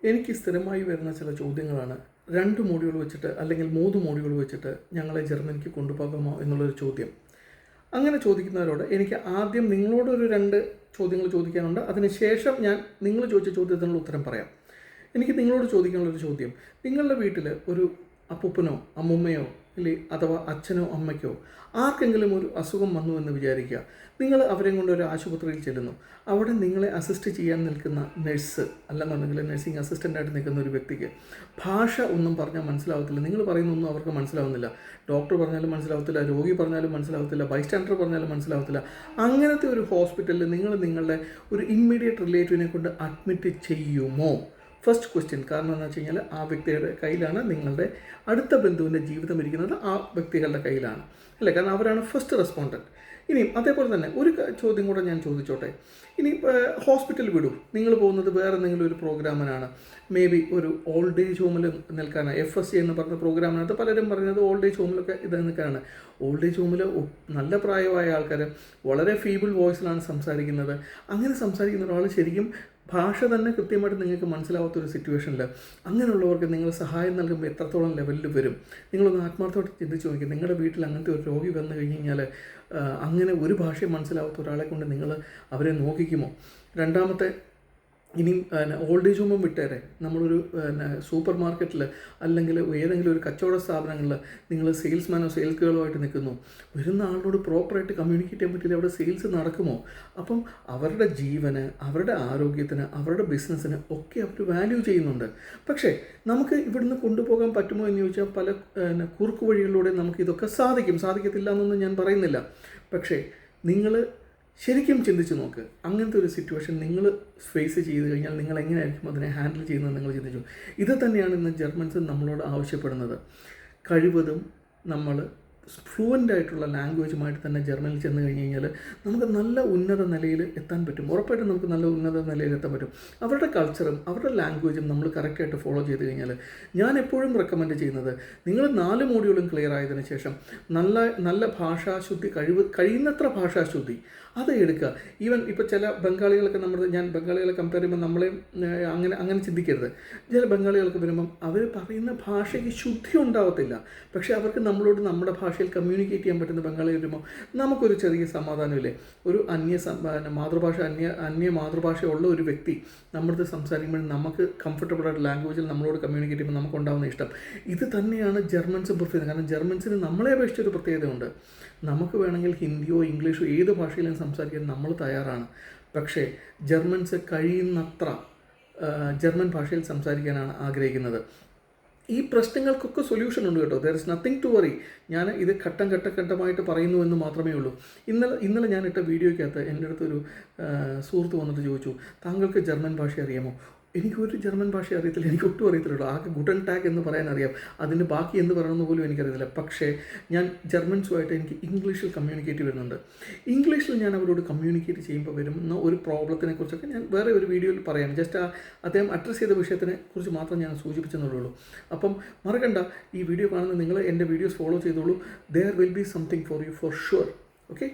എനിക്ക് സ്ഥിരമായി വരുന്ന ചില ചോദ്യങ്ങളാണ് 2 മോഡ്യൂൾ വെച്ചിട്ട് അല്ലെങ്കിൽ 3 മോഡ്യൂൾ വെച്ചിട്ട് ഞങ്ങളെ ജർമ്മനിക്ക് കൊണ്ടുപോകാമോ എന്നുള്ളൊരു ചോദ്യം. അങ്ങനെ ചോദിക്കുന്നവരോട് എനിക്ക് ആദ്യം നിങ്ങളോടൊരു 2 ചോദ്യങ്ങൾ ചോദിക്കാനുണ്ട്. അതിനുശേഷം ഞാൻ നിങ്ങൾ ചോദിച്ച ചോദ്യത്തിനുള്ള ഉത്തരം പറയാം. എനിക്ക് നിങ്ങളോട് ചോദിക്കാനുള്ളൊരു ചോദ്യം, നിങ്ങളുടെ വീട്ടിൽ ഒരു അപ്പൂപ്പനോ അമ്മുമ്മയോ അഥവാ അച്ഛനോ അമ്മയ്ക്കോ ആർക്കെങ്കിലും ഒരു അസുഖം വന്നു എന്ന് വിചാരിക്കുക. നിങ്ങൾ അവരെയും കൊണ്ട് ഒരു ആശുപത്രിയിൽ ചെല്ലുന്നു. അവിടെ നിങ്ങളെ അസിസ്റ്റ് ചെയ്യാൻ നിൽക്കുന്ന നഴ്സ് അല്ലെന്നുണ്ടെങ്കിൽ നഴ്സിംഗ് അസിസ്റ്റൻ്റായിട്ട് നിൽക്കുന്ന ഒരു വ്യക്തിക്ക് ഭാഷ ഒന്നും പറഞ്ഞാൽ മനസ്സിലാവത്തില്ല. നിങ്ങൾ പറയുന്നൊന്നും അവർക്ക് മനസ്സിലാവുന്നില്ല. ഡോക്ടർ പറഞ്ഞാലും മനസ്സിലാവത്തില്ല, രോഗി പറഞ്ഞാലും മനസ്സിലാവത്തില്ല, ബൈസ്റ്റാൻഡർ പറഞ്ഞാലും മനസ്സിലാവത്തില്ല. അങ്ങനത്തെ ഒരു ഹോസ്പിറ്റലിൽ നിങ്ങൾ നിങ്ങളുടെ ഒരു ഇമ്മീഡിയറ്റ് റിലേറ്റീവിനെ കൊണ്ട് അഡ്മിറ്റ് ചെയ്യുമോ? First question. കാരണം എന്താണെന്ന് വെച്ച് കഴിഞ്ഞാൽ ആ വ്യക്തിയുടെ കയ്യിലാണ് നിങ്ങളുടെ അടുത്ത ബന്ധുവിൻ്റെ ജീവിതം ഇരിക്കുന്നത്, ആ വ്യക്തികളുടെ കയ്യിലാണ് അല്ലേ? കാരണം അവരാണ് ഫസ്റ്റ് റെസ്പോണ്ടൻറ്റ്. ഇനിയും അതേപോലെ തന്നെ ഒരു ചോദ്യം കൂടെ ഞാൻ ചോദിച്ചോട്ടെ. ഇനി ഹോസ്പിറ്റൽ വിടൂ, നിങ്ങൾ പോകുന്നത് വേറെ എന്തെങ്കിലും ഒരു പ്രോഗ്രാമിനാണ്. മേ ബി ഒരു ഓൾഡ് ഏജ് ഹോമിൽ നിൽക്കാനാണ്. FSC എന്ന് പറഞ്ഞ പ്രോഗ്രാമിനകത്ത് പലരും പറയുന്നത് ഓൾഡ് ഏജ് ഹോമിലൊക്കെ ഇത് നിൽക്കാനാണ്. ഓൾഡ് ഏജ് ഹോമിൽ നല്ല പ്രായമായ ആൾക്കാർ വളരെ ഫീബിൾ വോയിസിലാണ് സംസാരിക്കുന്നത്. അങ്ങനെ സംസാരിക്കുന്ന ഒരാൾ ശരിക്കും ഭാഷ തന്നെ കൃത്യമായിട്ട് നിങ്ങൾക്ക് മനസ്സിലാവാത്തൊരു സിറ്റുവേഷനിൽ അങ്ങനെയുള്ളവർക്ക് നിങ്ങൾ സഹായം നൽകുമ്പോൾ എത്രത്തോളം ലെവലിൽ വരും? നിങ്ങളൊന്ന് ആത്മാർത്ഥമായിട്ട് ചിന്തിച്ച് നോക്കി. നിങ്ങളുടെ വീട്ടിൽ അങ്ങനത്തെ ഒരു രോഗി വന്നു കഴിഞ്ഞ് കഴിഞ്ഞാൽ അങ്ങനെ ഒരു ഭാഷയും മനസ്സിലാവാത്ത ഒരാളെ കൊണ്ട് നിങ്ങൾ അവരെ നോക്കിക്കുമോ? രണ്ടാമത്തെ, ഇനിയും ഓൾഡ് ഏജ് ഹോമും വിട്ടേരെ, നമ്മളൊരു സൂപ്പർ മാർക്കറ്റിൽ അല്ലെങ്കിൽ ഏതെങ്കിലും ഒരു കച്ചവട സ്ഥാപനങ്ങളിൽ നിങ്ങൾ സെയിൽസ്മാനോ സെയിൽസ് ഗേളോ ആയിട്ട് നിൽക്കുന്നു. വരുന്ന ആളോട് പ്രോപ്പറായിട്ട് കമ്മ്യൂണിക്കേറ്റ് ചെയ്യാൻ പറ്റില്ല, അവിടെ സെയിൽസ് നടക്കുമോ? അപ്പം അവരുടെ ജീവന്, അവരുടെ ആരോഗ്യത്തിന്, അവരുടെ ബിസിനസ്സിന് ഒക്കെ അവർ വാല്യൂ ചെയ്യുന്നുണ്ട്. പക്ഷേ നമുക്ക് ഇവിടുന്ന് കൊണ്ടുപോകാൻ പറ്റുമോ എന്ന് ചോദിച്ചാൽ പല കുറുക്ക് വഴികളിലൂടെ നമുക്കിതൊക്കെ സാധിക്കത്തില്ല എന്നൊന്നും ഞാൻ പറയുന്നില്ല. പക്ഷേ നിങ്ങൾ ശരിക്കും ചിന്തിച്ച് നോക്ക്. അങ്ങനത്തെ ഒരു സിറ്റുവേഷൻ നിങ്ങൾ ഫേസ് ചെയ്ത് കഴിഞ്ഞാൽ നിങ്ങൾ എങ്ങനെയായിരിക്കും അതിനെ ഹാൻഡിൽ ചെയ്യുന്നത് നിങ്ങൾ ചിന്തിച്ചു. ഇത് തന്നെയാണ് ഇന്ന് ജർമ്മൻസ് നമ്മളോട് ആവശ്യപ്പെടുന്നത്. കഴിവതും നമ്മൾ ഫ്ലുവൻ്റ് ആയിട്ടുള്ള ലാംഗ്വേജുമായിട്ട് തന്നെ ജർമ്മനിൽ ചെന്ന് കഴിഞ്ഞ് കഴിഞ്ഞാൽ നമുക്ക് നല്ല ഉന്നത നിലയിൽ എത്താൻ പറ്റും. ഉറപ്പായിട്ടും നമുക്ക് നല്ല ഉന്നത നിലയിൽ എത്താൻ പറ്റും. അവരുടെ കൾച്ചറും അവരുടെ ലാംഗ്വേജും നമ്മൾ കറക്റ്റായിട്ട് ഫോളോ ചെയ്ത് കഴിഞ്ഞാൽ ഞാൻ എപ്പോഴും റെക്കമെൻഡ് ചെയ്യുന്നത്, നിങ്ങൾ 4 മോഡ്യൂളും ക്ലിയർ ആയതിനു ശേഷം നല്ല ഭാഷാശുദ്ധി, കഴിയുന്നത്ര ഭാഷാശുദ്ധി അത് എടുക്കുക. ഈവൻ ഇപ്പോൾ ചില ബംഗാളികളൊക്കെ ഞാൻ ബംഗാളികളെ കമ്പയർ ചെയ്യുമ്പോൾ നമ്മളെ അങ്ങനെ ചിന്തിക്കരുത്. ചില ബംഗാളികൾക്ക് വരുമ്പം അവർ പറയുന്ന ഭാഷയ്ക്ക് ശുദ്ധി ഉണ്ടാവത്തില്ല. പക്ഷേ അവർക്ക് നമ്മളോട് നമ്മുടെ ഭാഷയിൽ കമ്മ്യൂണിക്കേറ്റ് ചെയ്യാൻ പറ്റുന്ന ബംഗാളി വരുമ്പോൾ നമുക്കൊരു ചെറിയ സമാധാനമില്ലേ? ഒരു അന്യ മാതൃഭാഷയുള്ള ഒരു വ്യക്തി നമ്മുടെ സംസാരിക്കുമ്പോൾ നമുക്ക് കംഫർട്ടബിളായിട്ട് ലാംഗ്വേജിൽ നമ്മളോട് കമ്മ്യൂണിക്കേറ്റ് ചെയ്യുമ്പോൾ നമുക്കുണ്ടാകുന്ന ഇഷ്ടം ഇത് തന്നെയാണ് ജർമ്മൻസ് പ്രിഫർ ചെയ്യുന്നത്. കാരണം ജർമ്മൻസിന് നമ്മളെ അപേക്ഷിച്ചൊരു പ്രത്യേകതയുണ്ട്. നമുക്ക് വേണമെങ്കിൽ ഹിന്ദിയോ ഇംഗ്ലീഷോ ഏത് ഭാഷയിലും സംസാരിക്കാൻ നമ്മൾ തയ്യാറാണ്. പക്ഷേ ജർമ്മൻസ് കഴിയുന്നത്ര ജർമ്മൻ ഭാഷയിൽ സംസാരിക്കാനാണ് ആഗ്രഹിക്കുന്നത്. ഈ പ്രശ്നങ്ങൾക്കൊക്കെ സൊല്യൂഷൻ ഉണ്ട് കേട്ടോ. There is nothing to worry. ഞാൻ ഇത് ഘട്ടമായിട്ട് പറയുന്നു എന്ന് മാത്രമേ ഉള്ളൂ. ഇന്നലെ ഞാൻ ഇട്ട വീഡിയോയ്ക്കകത്ത് എൻ്റെ അടുത്തൊരു സുഹൃത്ത് വന്നിട്ട് ചോദിച്ചു, താങ്കൾക്ക് ജർമ്മൻ ഭാഷ അറിയാമോ? എനിക്കൊരു ജർമ്മൻ ഭാഷ അറിയത്തില്ല, എനിക്ക് ഒട്ടും അറിയത്തില്ല. ആകെ ഗുഡൻ ടാഗ് എന്ന് പറയാൻ അറിയാം, അതിന് ബാക്കി എന്ത് പറയണമെന്ന് പോലും എനിക്കറിയത്തില്ല. പക്ഷേ ഞാൻ ജർമ്മൻസുമായിട്ട് എനിക്ക് ഇംഗ്ലീഷിൽ കമ്മ്യൂണിക്കേറ്റ് വരുന്നുണ്ട്. ഇംഗ്ലീഷിൽ ഞാൻ അവരോട് കമ്മ്യൂണിക്കേറ്റ് ചെയ്യുമ്പോൾ വരുന്ന ഒരു പ്രോബ്ലത്തിനെ കുറിച്ചൊക്കെ ഞാൻ വേറെ ഒരു വീഡിയോയിൽ പറയാം. ജസ്റ്റ് അദ്ദേഹം അഡ്രസ്സ് ചെയ്ത വിഷയത്തിനെ കുറിച്ച് മാത്രം ഞാൻ സൂചിപ്പിച്ചെന്നുള്ളൂ. അപ്പം മറക്കണ്ട, ഈ വീഡിയോ കാണുന്ന നിങ്ങൾ എൻ്റെ വീഡിയോസ് ഫോളോ ചെയ്തോളൂ. There will be something for you for sure. Okay.